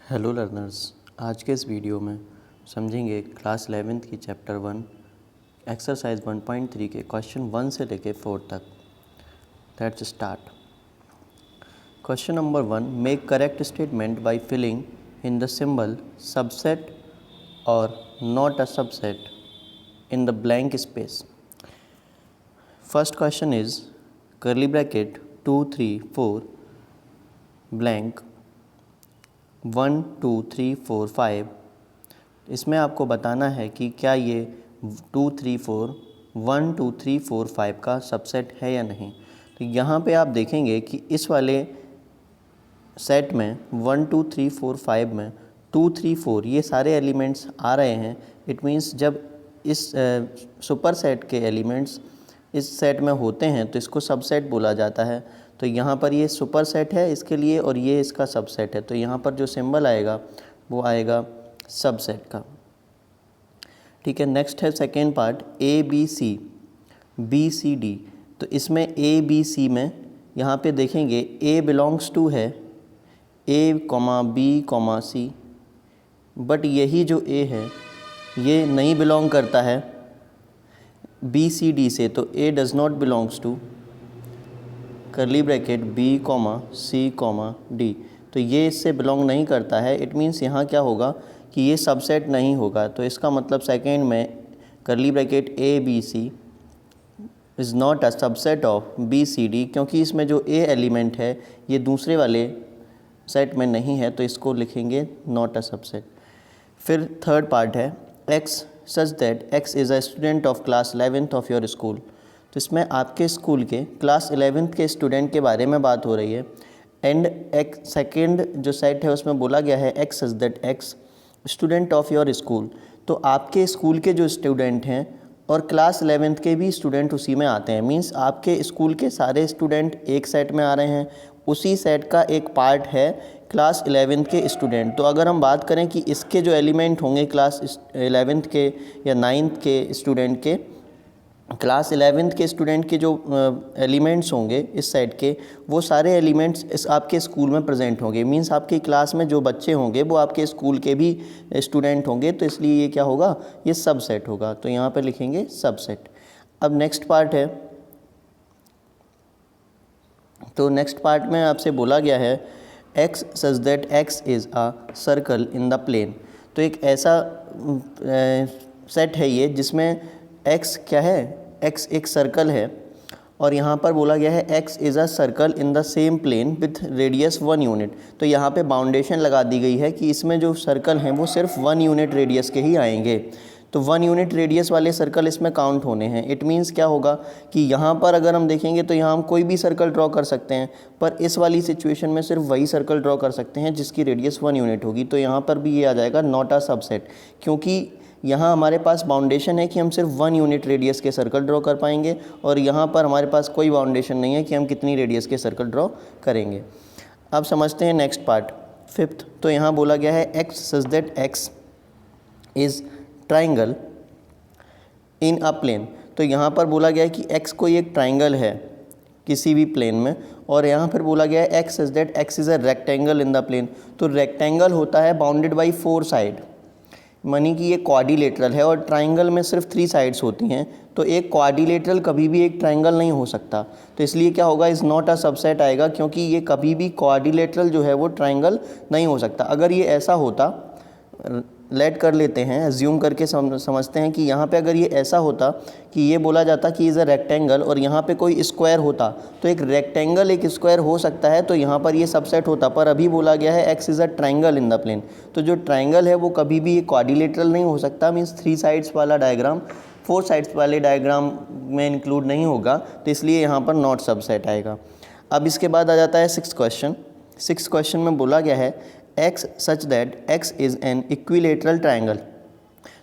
Hello learners, आज के इस वीडियो में समझेंगे क्लास 11th की चैप्टर 1 एक्सरसाइज 1.3 के क्वेश्चन 1 से लेके 4 तक। Let's start. Question number 1, make correct statement by filling in the symbol subset और not a subset in the blank space. First question is curly bracket 2 3 4 blank 1 2 3 4 5। इसमें आपको बताना है कि क्या ये 2 3 4 1 2 3 4 5 का सबसेट है या नहीं। तो यहाँ पे आप देखेंगे कि इस वाले सेट में 1 2 3 4 5 में 2 3 4 ये सारे एलिमेंट्स आ रहे हैं। इट मीन्स जब इस सुपर सेट के एलिमेंट्स इस सेट में होते हैं तो इसको सबसेट बोला जाता है। तो यहाँ पर ये सुपर सेट है इसके लिए और ये इसका सबसेट है, तो यहाँ पर जो सिंबल आएगा वो आएगा सबसेट का। ठीक है, नेक्स्ट है second part A B C B C D. तो इसमें ए बी सी में यहाँ पे देखेंगे ए बिलोंग्स टू है A comma B comma C, but यही जो ए है ये नहीं बिलोंग करता है बी सी डी से, तो A does not belongs to curly bracket B comma C comma D. तो ये इससे बिलोंग नहीं करता है। इट मीन्स यहाँ क्या होगा कि ये सबसेट नहीं होगा। तो इसका मतलब सेकेंड में curly bracket A B C is not a subset of B C D, क्योंकि इसमें जो ए एलिमेंट है ये दूसरे वाले सेट में नहीं है, तो इसको लिखेंगे नॉट अ सबसेट। फिर थर्ड पार्ट है X such that X is a student of class 11th of your school. तो इसमें आपके स्कूल के क्लास 11th के स्टूडेंट के बारे में बात हो रही है। एंड एक सेकेंड जो सेट है उसमें बोला गया है X such that x student of your school. तो आपके स्कूल के जो स्टूडेंट हैं और क्लास 11th के भी स्टूडेंट उसी में आते हैं। मींस आपके स्कूल के सारे स्टूडेंट एक सेट में आ रहे हैं, उसी सेट का एक पार्ट है क्लास 11th के स्टूडेंट। तो अगर हम बात करें कि इसके जो एलिमेंट होंगे क्लास 11th के या 9th के स्टूडेंट के, क्लास 11th के स्टूडेंट के जो एलिमेंट्स होंगे इस सेट के, वो सारे एलिमेंट्स इस आपके स्कूल में प्रेजेंट होंगे। मींस आपकी क्लास में जो बच्चे होंगे वो आपके स्कूल के भी स्टूडेंट होंगे, तो इसलिए ये क्या होगा, ये सबसेट होगा। तो यहाँ पे लिखेंगे सबसेट। अब नेक्स्ट पार्ट है, तो नेक्स्ट पार्ट में आपसे बोला गया है X such that X is a circle in the plane. तो एक ऐसा सेट है ये जिसमें एक्स क्या है, एक्स एक सर्कल है और यहाँ पर बोला गया है X is a circle in the same plane with radius 1 unit. तो यहाँ पे बाउंडेशन लगा दी गई है कि इसमें जो सर्कल हैं वो सिर्फ 1 यूनिट रेडियस के ही आएंगे। तो 1 यूनिट रेडियस वाले सर्कल इसमें काउंट होने हैं। इट मीन्स क्या होगा कि यहाँ पर अगर हम देखेंगे तो यहाँ हम कोई भी सर्कल ड्रॉ कर सकते हैं, पर इस वाली सिचुएशन में सिर्फ वही सर्कल ड्रॉ कर सकते हैं जिसकी रेडियस 1 यूनिट होगी। तो यहाँ पर भी ये आ जाएगा नॉट अ सबसेट, क्योंकि यहाँ हमारे पास बाउंडेशन है कि हम सिर्फ 1 यूनिट रेडियस के सर्कल ड्रॉ कर पाएंगे और यहाँ पर हमारे पास कोई बाउंडेशन नहीं है कि हम कितनी रेडियस के सर्कल ड्रॉ करेंगे। अब समझते हैं नेक्स्ट पार्ट फिफ्थ। तो यहाँ बोला गया है X such that X is triangle in a plane. तो यहाँ पर बोला गया है कि एक्स कोई एक ट्राइंगल है किसी भी प्लेन में, और यहाँ पर बोला गया है X such that X is a rectangle in the plane. तो रेक्टेंगल होता है बाउंडेड बाई 4 साइड, मानी कि ये क्वाड्रिलेटरल है और ट्राइंगल में सिर्फ 3 साइड्स होती हैं। तो एक क्वाड्रिलेटरल कभी भी एक ट्राइंगल नहीं हो सकता, तो इसलिए क्या होगा, इज़ नॉट अ सबसेट आएगा, क्योंकि ये कभी भी क्वाड्रिलेटरल जो है वो ट्राइंगल नहीं हो सकता। अगर ये ऐसा होता, लेट कर लेते हैं, एज्यूम करके समझते हैं कि यहाँ पे अगर ये ऐसा होता कि ये बोला जाता कि इज़ अ रेक्टेंगल और यहाँ पे कोई स्क्वायर होता, तो एक रेक्टेंगल एक स्क्वायर हो सकता है, तो यहाँ पर ये सबसेट होता। पर अभी बोला गया है X is a triangle in the plane, तो जो ट्राइंगल है वो कभी भी क्वाड्रिलेटरल नहीं हो सकता। मीन्स 3 साइड्स वाला डायग्राम 4 साइड्स वाले डायग्राम में इंक्लूड नहीं होगा, तो इसलिए यहाँ पर नॉट सबसेट आएगा। अब इसके बाद आ जाता है 6th क्वेश्चन। 6th क्वेश्चन में बोला गया है X such that X is an equilateral triangle.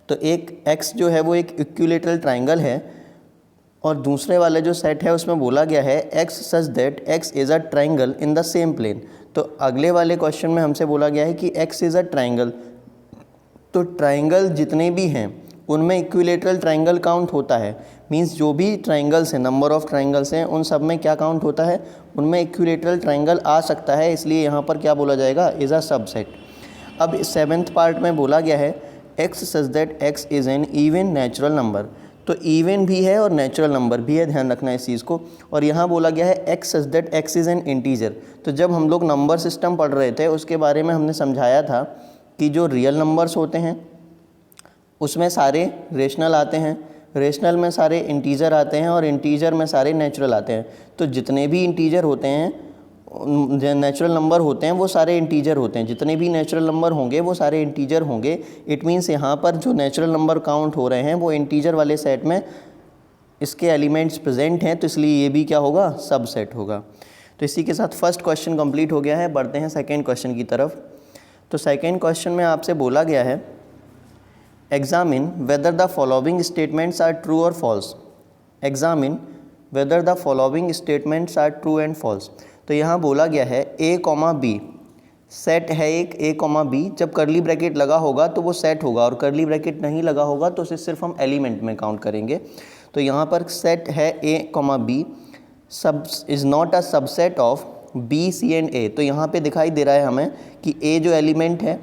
तो एक एक्स जो है वो एक इक्विलेटरल ट्राइंगल है और दूसरे वाले जो सेट है उसमें बोला गया है X such that X is a triangle in the same plane. तो अगले वाले क्वेश्चन में हमसे बोला गया है कि एक्स इज़ अ ट्राइंगल, तो ट्राइंगल जितने भी हैं उनमें इक्विलेटरल ट्राइंगल काउंट होता है। मींस जो भी ट्राइंगल्स हैं, नंबर ऑफ़ ट्राइंगल्स हैं, उन सब में क्या काउंट होता है, उनमें इक्विलेटरल ट्राइंगल आ सकता है, इसलिए यहाँ पर क्या बोला जाएगा, इज़ अ सबसेट। अब 7th पार्ट में बोला गया है x such that x is an even natural number. तो इवन भी है और नेचुरल नंबर भी है, ध्यान रखना इस चीज़ को। और यहाँ बोला गया है x such that x is an integer. तो जब हम लोग नंबर सिस्टम पढ़ रहे थे उसके बारे में हमने समझाया था कि जो रियल नंबर्स होते हैं उसमें सारे रेशनल आते हैं, रेशनल में सारे इंटीजर आते हैं और इंटीजर में सारे नेचुरल आते हैं। तो जितने भी इंटीजर होते हैं, नेचुरल नंबर होते हैं, वो सारे इंटीजर होते हैं। जितने भी नेचुरल नंबर होंगे वो सारे इंटीजर होंगे। इट मीन्स यहाँ पर जो नेचुरल नंबर काउंट हो रहे हैं वो इंटीजर वाले सेट में इसके एलिमेंट्स प्रेजेंट हैं, तो इसलिए ये भी क्या होगा, सबसेट होगा। तो इसी के साथ फर्स्ट क्वेश्चन कंप्लीट हो गया है। बढ़ते हैं सेकेंड क्वेश्चन की तरफ। तो सेकेंड क्वेश्चन में आपसे बोला गया है examine whether the following statements are true और false. Examine whether the following statements are true and false. तो यहाँ बोला गया है a, b सेट है एक a, b। जब करली ब्रैकेट लगा होगा तो वो सेट होगा और करली ब्रैकेट नहीं लगा होगा तो उसे सिर्फ हम एलिमेंट में काउंट करेंगे। तो यहाँ पर सेट है a, b सब is not a subset of b, c and a। तो यहाँ पे दिखाई दे रहा है हमें कि a जो एलिमेंट है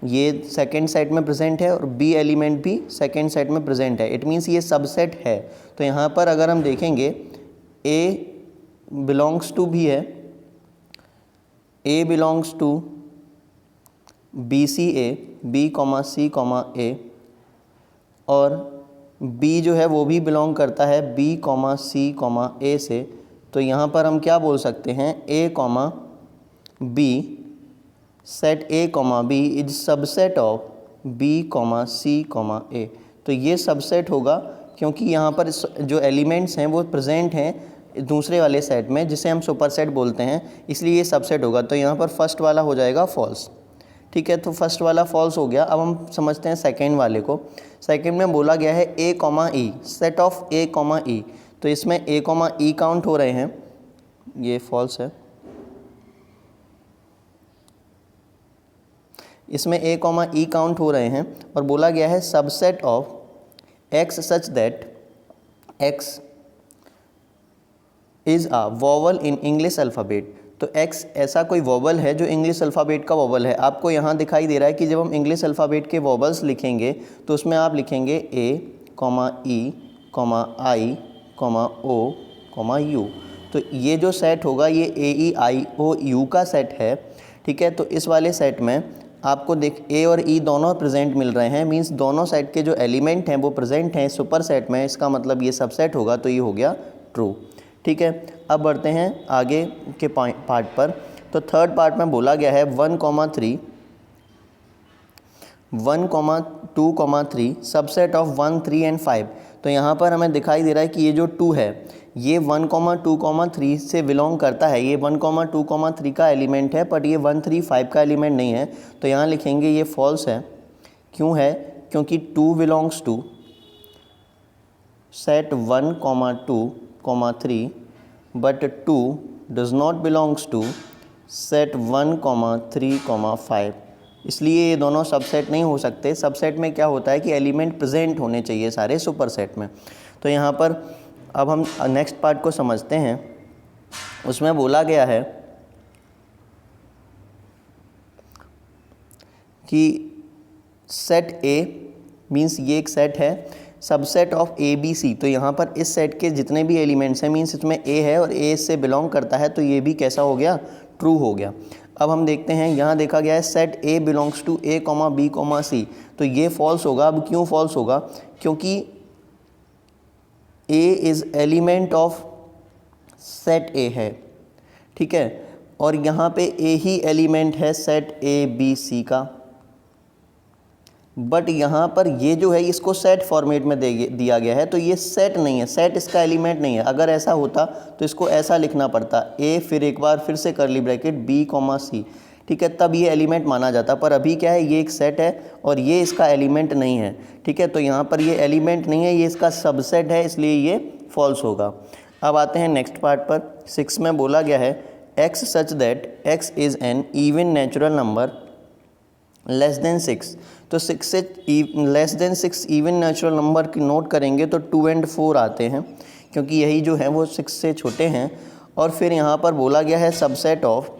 ये सेकेंड सेट में प्रेजेंट है और b एलिमेंट भी सेकेंड सेट में प्रेजेंट है। इट मीन्स ये सबसेट है। तो यहाँ पर अगर हम देखेंगे a बिलोंग्स टू भी है, a belongs to BCA, B, C, A और b जो है वो भी बिलोंग करता है B, C, A से। तो यहाँ पर हम क्या बोल सकते हैं, a, b set a, b is subset of B, C, A। तो ये सबसेट होगा क्योंकि यहाँ पर जो एलिमेंट्स हैं वो प्रेजेंट हैं दूसरे वाले सेट में जिसे हम सुपरसेट बोलते हैं, इसलिए ये सबसेट होगा। तो यहाँ पर फर्स्ट वाला हो जाएगा फॉल्स। ठीक है, तो फर्स्ट वाला फॉल्स हो गया। अब हम समझते हैं सेकेंड वाले को। सेकेंड में बोला गया है a, e set of a, e। तो इसमें a, e काउंट हो रहे हैं, ये फॉल्स है। इसमें a, e काउंट हो रहे हैं और बोला गया है subset of x such that x is a vowel in English alphabet. तो x ऐसा कोई वोवल है जो इंग्लिश अल्फ़ाबेट का वोवल है। आपको यहाँ दिखाई दे रहा है कि जब हम इंग्लिश अल्फ़ाबेट के वोवल्स लिखेंगे तो उसमें आप लिखेंगे a, e, I, o, u। तो ये जो सेट होगा ये a, e, I, o, u का सेट है। ठीक है, तो इस वाले सेट में आपको देख a और e दोनों प्रेजेंट मिल रहे हैं, मींस दोनों सेट के जो एलिमेंट हैं वो प्रेजेंट हैं सुपर सेट में। इसका मतलब ये सबसेट होगा, तो ये हो गया ट्रू। ठीक है, अब बढ़ते हैं आगे के पार्ट पर। तो थर्ड पार्ट में बोला गया है 1, 3 1, 2, 3 सबसेट ऑफ 1, 3 एंड 5। तो यहाँ पर हमें दिखाई दे रहा है कि ये जो 2 है ये 1, 2, 3 से बिलोंग करता है। ये 1, 2, 3 का एलिमेंट है, बट ये 1, 3, 5 का एलिमेंट नहीं है। तो यहाँ लिखेंगे ये फॉल्स है। क्यों है, क्योंकि 2 belongs to set 1, 2, 3 but 2 does not belongs to set 1, 3, 5। इसलिए ये दोनों सबसेट नहीं हो सकते। सबसेट में क्या होता है कि एलिमेंट प्रेजेंट होने चाहिए सारे सुपर सेट में। तो यहाँ पर अब हम नेक्स्ट पार्ट को समझते हैं। उसमें बोला गया है कि सेट A मीन्स ये एक सेट है, subset of A, B, C। तो यहाँ पर इस सेट के जितने भी एलिमेंट्स हैं मीन्स इसमें A है और A से बिलोंग करता है, तो ये भी कैसा हो गया, ट्रू हो गया। अब हम देखते हैं, यहाँ देखा गया है set A belongs to A, B, C। तो ये फॉल्स होगा। अब क्यों फॉल्स होगा, क्योंकि A is element of set A है। ठीक है, और यहाँ पे A ही एलिमेंट है सेट A, B, C का। बट यहाँ पर ये जो है इसको सेट फॉर्मेट में दिया गया है, तो ये सेट नहीं है, सेट इसका एलिमेंट नहीं है। अगर ऐसा होता तो इसको ऐसा लिखना पड़ता, A फिर एक बार फिर से करली ब्रैकेट B, C। ठीक है, तब ये एलिमेंट माना जाता। पर अभी क्या है, ये एक सेट है और ये इसका एलिमेंट नहीं है। ठीक है, तो यहाँ पर ये एलिमेंट नहीं है, ये इसका सबसेट है, इसलिए ये फॉल्स होगा। अब आते हैं नेक्स्ट पार्ट पर। 6 में बोला गया है x such that x is an even natural number less than 6। तो 6 से less than 6 even natural number की नोट करेंगे तो 2 और 4 आते हैं, क्योंकि यही जो है वो 6 से छोटे हैं। और फिर यहाँ पर बोला गया है subset of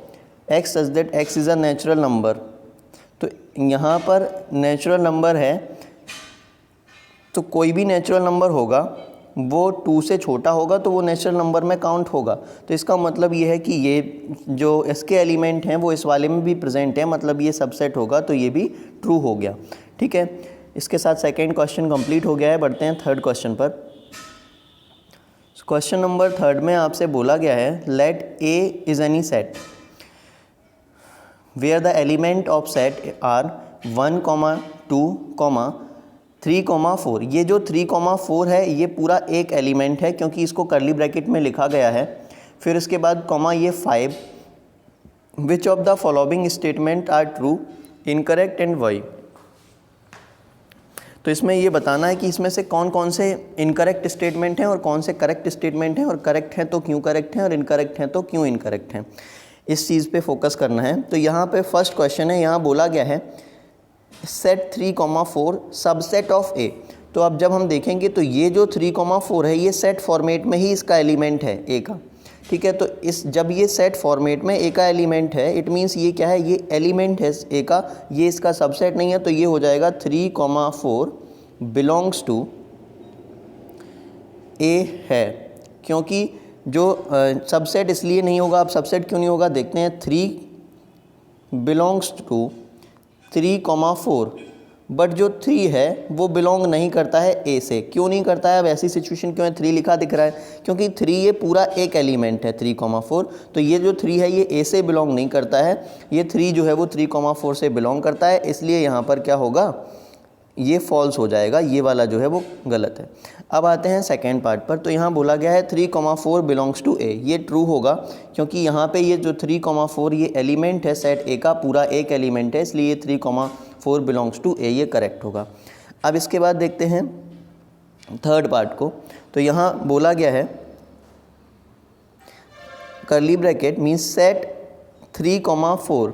x such that x is a natural number. तो यहाँ पर नेचुरल नंबर है, तो कोई भी नेचुरल नंबर होगा वो 2 से छोटा होगा तो वो नेचुरल नंबर में काउंट होगा। तो इसका मतलब ये है कि ये जो इसके एलिमेंट हैं वो इस वाले में भी प्रेजेंट है, मतलब ये सबसेट होगा, तो ये भी ट्रू हो गया। ठीक है, इसके साथ सेकंड क्वेश्चन कंप्लीट हो गया है। बढ़ते हैं थर्ड क्वेश्चन पर। क्वेश्चन नंबर थर्ड में आपसे बोला गया है let A is any set where the element of set are 1, 2, 3, 4। ये जो 3, 4 है ये पूरा एक एलिमेंट है क्योंकि इसको कर्ली ब्रैकेट में लिखा गया है। फिर उसके बाद कॉमा ये 5, which of the following statement are true, incorrect and why. तो इसमें ये बताना है कि इसमें से कौन कौन से इनकरेक्ट स्टेटमेंट हैं और कौन से करेक्ट स्टेटमेंट हैं, और करेक्ट हैं तो क्यों करेक्ट हैं और इनकरेक्ट हैं तो क्यों इनकरेक्ट हैं। इस चीज़ पे फोकस करना है। तो यहाँ पे फर्स्ट क्वेश्चन है, यहाँ बोला गया है सेट 3, 4 सबसेट ऑफ ए। तो अब जब हम देखेंगे तो ये जो 3, 4 है ये सेट फॉर्मेट में ही इसका एलिमेंट है ए का। ठीक है, तो इस जब ये सेट फॉर्मेट में ए का एलिमेंट है, इट मीन्स ये क्या है, ये एलिमेंट है ए का, ये इसका सबसेट नहीं है। तो ये हो जाएगा 3, 4 बिलोंग्स टू ए है, क्योंकि जो सबसेट इसलिए नहीं होगा। अब सबसेट क्यों नहीं होगा देखते हैं। 3 बिलोंग्स टू 3, 4, बट जो 3 है वो बिलोंग नहीं करता है ए से। क्यों नहीं करता है, अब ऐसी सिचुएशन क्यों है, 3 लिखा दिख रहा है क्योंकि 3 ये पूरा एक एलिमेंट है 3, 4। तो ये जो 3 है ये ए से बिलोंग नहीं करता है, ये 3 जो है वो 3, 4 से बिलोंग करता है, इसलिए यहाँ पर क्या होगा, ये फॉल्स हो जाएगा, ये वाला जो है वो गलत है। अब आते हैं सेकेंड पार्ट पर। तो यहाँ बोला गया है 3, 4 बिलोंग्स टू ए, ये ट्रू होगा क्योंकि यहाँ पे ये जो 3, 4 ये एलिमेंट है सेट ए का, पूरा एक एलिमेंट है, इसलिए ये 3, 4 बिलोंग्स टू ए, ये करेक्ट होगा। अब इसके बाद देखते हैं थर्ड पार्ट को। तो यहाँ बोला गया है कर्ली ब्रैकेट मीन्स सेट 3, 4।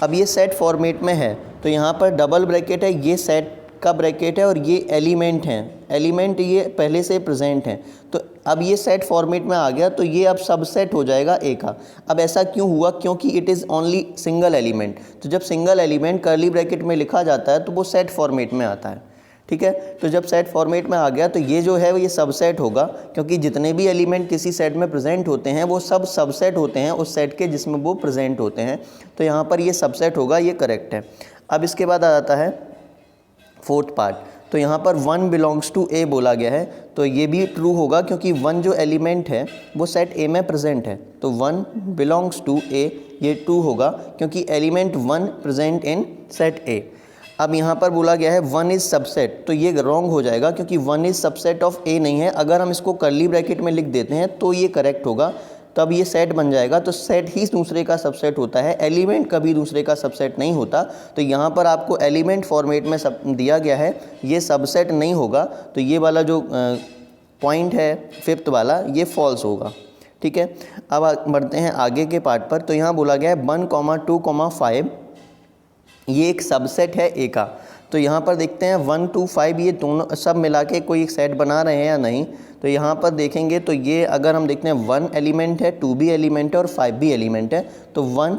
अब ये सेट फॉर्मेट में है तो यहाँ पर डबल ब्रैकेट है, ये सेट का ब्रैकेट है और ये एलिमेंट हैं, एलिमेंट ये पहले से प्रेजेंट हैं। तो अब ये सेट फॉर्मेट में आ गया तो ये अब सबसेट हो जाएगा ए का। अब ऐसा क्यों हुआ, क्योंकि it is only single element. तो जब सिंगल एलिमेंट कर्ली ब्रैकेट में लिखा जाता है तो वो सेट फॉर्मेट में आता है। ठीक है, तो जब सेट फॉर्मेट में आ गया तो ये जो है वो ये सबसेट होगा, क्योंकि जितने भी एलिमेंट किसी सेट में प्रेजेंट होते हैं वो सब सबसेट होते हैं उस सेट के जिसमें वो प्रेजेंट होते हैं। तो यहाँ पर ये सबसेट होगा, ये करेक्ट है। अब इसके बाद आ जाता है फोर्थ पार्ट। तो यहाँ पर 1 बिलोंग्स टू ए बोला गया है, तो ये भी ट्रू होगा क्योंकि 1 जो एलिमेंट है वो सेट ए में प्रेजेंट है। तो 1 बिलोंग्स टू ए, ये ट्रू होगा क्योंकि एलिमेंट 1 प्रेजेंट इन सेट ए। अब यहाँ पर बोला गया है 1 इज़ सबसेट, तो ये रॉन्ग हो जाएगा क्योंकि 1 इज़ सबसेट ऑफ ए नहीं है। अगर हम इसको कर्ली ब्रैकेट में लिख देते हैं तो ये करेक्ट होगा, तब ये सेट बन जाएगा। तो सेट ही दूसरे का सबसेट होता है, एलिमेंट कभी दूसरे का सबसेट नहीं होता। तो यहाँ पर आपको एलिमेंट फॉर्मेट में सब दिया गया है, ये सबसेट नहीं होगा। तो ये वाला जो पॉइंट है फिफ्थ वाला, ये फॉल्स होगा। ठीक है, अब बढ़ते हैं आगे के पार्ट पर। तो यहाँ बोला गया है 1, 2, 5 ये एक सबसेट है ए का। तो यहाँ पर देखते हैं 1, 2, 5 ये दोनों सब मिला के कोई एक सेट बना रहे हैं या नहीं। तो यहाँ पर देखेंगे तो ये अगर हम देखते हैं 1 एलिमेंट है, 2 भी एलिमेंट है और 5 भी एलिमेंट है। तो 1,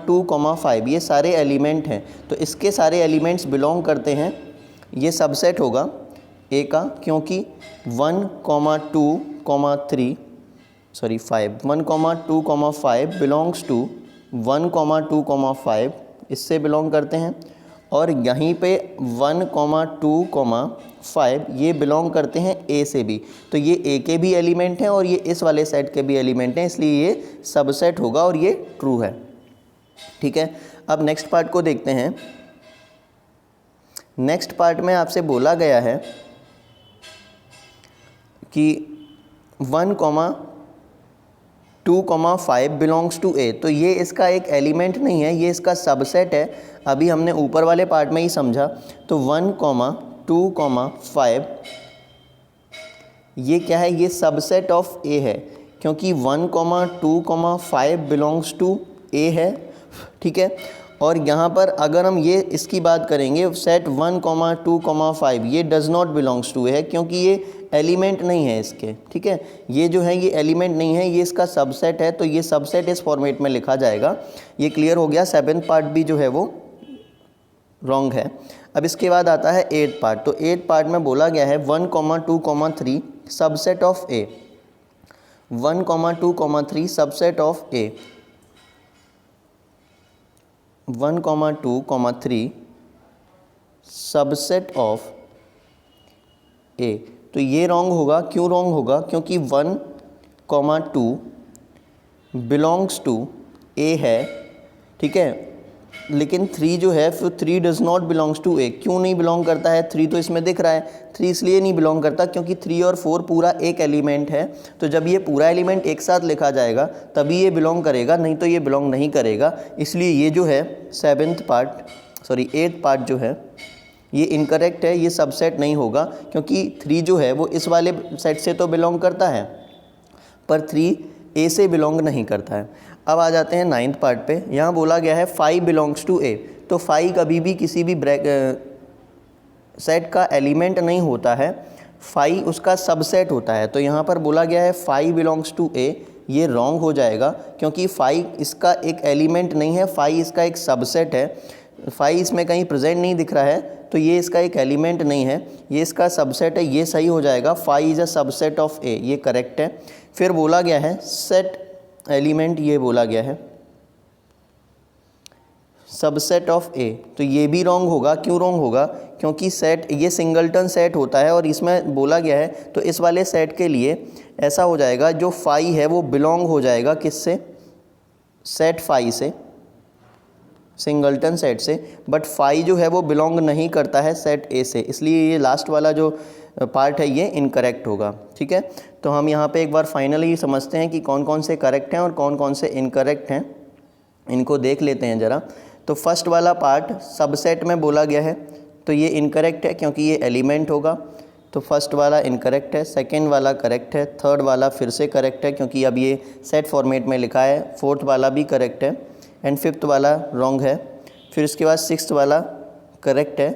2, 5 ये सारे एलिमेंट हैं, तो इसके सारे एलिमेंट्स बिलोंग करते हैं, ये सबसेट होगा ए का, क्योंकि 1, 2, 3 सॉरी 5 1, 2, 5 बिलोंग्स टू 1, 2, 5 इससे बिलोंग करते हैं। और यहीं पे 1, 2, 5 ये बिलोंग करते हैं ए से भी। तो ये ए के भी एलिमेंट हैं और ये इस वाले सेट के भी एलिमेंट हैं, इसलिए ये सबसेट होगा और ये ट्रू है। ठीक है, अब नेक्स्ट पार्ट को देखते हैं। नेक्स्ट पार्ट में आपसे बोला गया है कि 1, 2, 5 बिलोंग्स टू ए। तो ये इसका एक एलिमेंट नहीं है, ये इसका सबसेट है। अभी हमने ऊपर वाले पार्ट में ही समझा। तो 1, 2, 5 ये क्या है, ये सबसेट ऑफ ए है, क्योंकि 1, 2, 5 बिलोंग्स टू ए है। ठीक है, और यहाँ पर अगर हम ये इसकी बात करेंगे सेट 1, 2, 5 ये डज़ नॉट बिलोंग्स टू है क्योंकि ये एलिमेंट नहीं है इसके, ठीक है, ये जो है ये एलिमेंट नहीं है, ये इसका सबसेट है, तो ये सबसेट इस फॉर्मेट में लिखा जाएगा। ये क्लियर हो गया। 7th पार्ट भी जो है वो रॉन्ग है। अब इसके बाद आता है 8th पार्ट। तो 8th पार्ट में बोला गया है 1, 2, 3 subset of A, 1, 2, 3 subset of A, 1, 2, 3 subset of A. तो ये रॉन्ग होगा। क्यों रॉन्ग होगा? क्योंकि 1, 2 बिलोंग्स टू ए है, ठीक है, लेकिन 3 जो है फिर 3 डज़ नॉट बिलोंग्स टू ए। क्यों नहीं बिलोंग करता है? 3 तो इसमें दिख रहा है, 3 इसलिए नहीं बिलोंग करता क्योंकि 3 और 4 पूरा एक एलिमेंट है। तो जब ये पूरा एलिमेंट एक साथ लिखा जाएगा तभी ये बिलोंग करेगा, नहीं तो ये बिलोंग नहीं करेगा। इसलिए ये जो है 8th पार्ट जो है ये इनकरेक्ट है, ये सबसेट नहीं होगा क्योंकि 3 जो है वो इस वाले सेट से तो बिलोंग करता है पर 3 ए से बिलोंग नहीं करता है। अब आ जाते हैं 9th पार्ट पे। यहाँ बोला गया है 5 बिलोंग्स टू ए। तो 5 कभी भी किसी भी सेट का एलिमेंट नहीं होता है, 5 उसका सबसेट होता है। तो यहाँ पर बोला गया है 5 बिलोंग्स टू ए, ये रॉन्ग हो जाएगा क्योंकि 5 इसका एक एलिमेंट नहीं है, 5 इसका एक सबसेट है। 5 इसमें कहीं प्रेजेंट नहीं दिख रहा है तो ये इसका एक एलिमेंट नहीं है, ये इसका सबसेट है, ये सही हो जाएगा। 5 इज़ अ सबसेट ऑफ ए, ये करेक्ट है। फिर बोला गया है सेट एलिमेंट, ये बोला गया है सबसेट ऑफ ए, तो ये भी रॉन्ग होगा। क्यों रॉन्ग होगा? क्योंकि सेट ये सिंगलटन सेट होता है और इसमें बोला गया है तो इस वाले सेट के लिए ऐसा हो जाएगा जो 5 है वो बिलोंग हो जाएगा किससे? सेट 5 से, सिंगलटन सेट से। बट 5 जो है वो बिलोंग नहीं करता है सेट ए से, इसलिए ये लास्ट वाला जो पार्ट है ये इनकरेक्ट होगा, ठीक है। तो हम यहाँ पे एक बार फाइनली समझते हैं कि कौन कौन से करेक्ट हैं और कौन कौन से इनकरेक्ट हैं, इनको देख लेते हैं ज़रा। तो फर्स्ट वाला पार्ट सबसेट में बोला गया है तो ये इनकरेक्ट है क्योंकि ये एलिमेंट होगा, तो फर्स्ट वाला इनकरेक्ट है। सेकंड वाला करेक्ट है। थर्ड वाला फिर से करेक्ट है क्योंकि अब ये सेट फॉर्मेट में लिखा है। फोर्थ वाला भी करेक्ट है एंड फिफ्थ वाला रॉन्ग है। फिर इसके बाद सिक्स्थ वाला करेक्ट है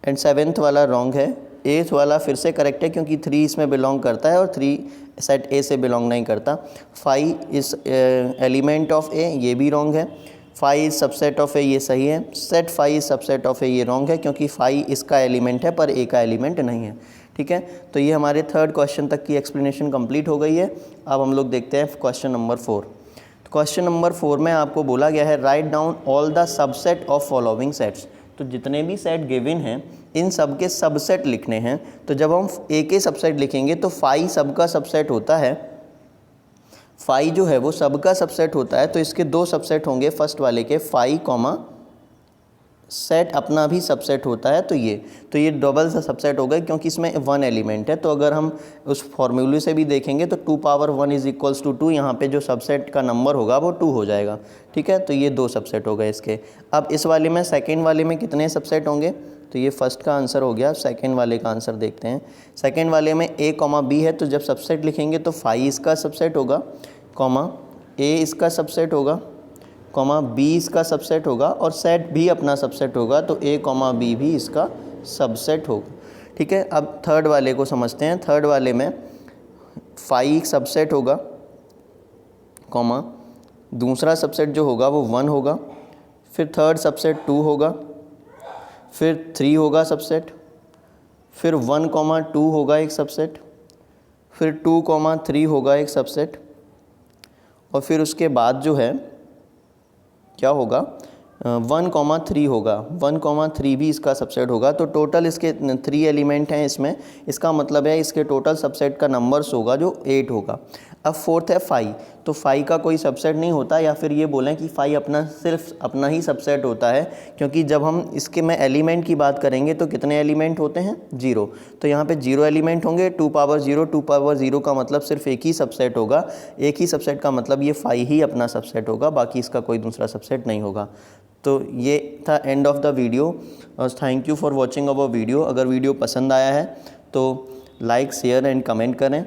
एंड सेवेंथ वाला रॉन्ग है। एथ वाला फिर से करेक्ट है क्योंकि 3 इसमें बिलोंग करता है और 3 सेट ए से बिलोंग नहीं करता। 5 इस एलिमेंट ऑफ ए, ये भी रॉन्ग है। 5 सबसेट ऑफ ए, ये सही है। सेट 5 सबसेट ऑफ ए, ये रॉन्ग है क्योंकि 5 इसका एलिमेंट है पर ए का एलिमेंट नहीं है, ठीक है। तो ये हमारे थर्ड क्वेश्चन तक की एक्सप्लेनेशन कंप्लीट हो गई है। अब हम लोग देखते हैं क्वेश्चन नंबर 4। क्वेश्चन नंबर 4 में आपको बोला गया है write down all the subset of following sets. तो जितने भी सेट गिवन हैं इन सब के सबसेट लिखने हैं। तो जब हम ए के सबसेट लिखेंगे तो 5 सबका सबसेट होता है, 5 जो है वो सबका सबसेट होता है। तो इसके 2 सबसेट होंगे, फर्स्ट वाले के 5 सेट अपना भी सबसेट होता है। तो ये डबल सा सबसेट हो गए क्योंकि इसमें 1 एलिमेंट है। तो अगर हम उस फॉर्मूले से भी देखेंगे तो 2 पावर 1 इज इक्वल्स टू 2, यहाँ पे जो सबसेट का नंबर होगा वो 2 हो जाएगा, ठीक है। तो ये 2 सबसेट हो गए इसके। अब इस वाले में सेकेंड वाले में कितने सबसेट होंगे? तो ये फर्स्ट का आंसर हो गया। सेकेंड वाले का आंसर देखते हैं। सेकेंड वाले में ए कॉमा बी है, तो जब सबसेट लिखेंगे तो 5 इसका सबसेट होगा, कॉमा ए इसका सबसेट होगा, कॉमा बी इसका सबसेट होगा और सेट भी अपना सबसेट होगा। तो ए कॉमा बी भी इसका सबसेट होगा, ठीक है। अब थर्ड वाले को समझते हैं। थर्ड वाले में 5 सबसेट होगा, कॉमा दूसरा सबसेट जो होगा वो 1 होगा, फिर थर्ड सबसेट 2 होगा, फिर 3 होगा सबसेट, फिर 1, 2 होगा एक सबसेट, फिर 2, 3 होगा एक सबसेट और फिर उसके बाद जो है क्या होगा 1, 3 होगा। 1, 3 भी इसका सबसेट होगा। तो टोटल इसके 3 एलिमेंट हैं इसमें। इसका मतलब है इसके टोटल सबसेट का नंबर्स होगा जो 8 होगा। अब फोर्थ है 5। तो 5 का कोई सबसेट नहीं होता, या फिर ये बोलें कि 5 सिर्फ अपना ही सबसेट होता है क्योंकि जब हम इसके में एलिमेंट की बात करेंगे तो कितने एलिमेंट होते हैं? 0। तो यहाँ पे 0 एलिमेंट होंगे। 2 पावर 0, 2 पावर 0 का मतलब सिर्फ एक ही सबसेट होगा। एक ही सबसेट का मतलब ये 5 ही अपना सबसेट होगा, बाकी इसका कोई दूसरा सबसेट नहीं होगा। तो ये था एंड ऑफ द वीडियो और thank you for watching our video. अगर वीडियो पसंद आया है तो लाइक, शेयर एंड कमेंट करें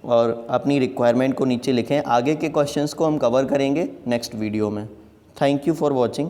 और अपनी रिक्वायरमेंट को नीचे लिखें। आगे के क्वेश्चंस को हम कवर करेंगे नेक्स्ट वीडियो में। Thank you for watching.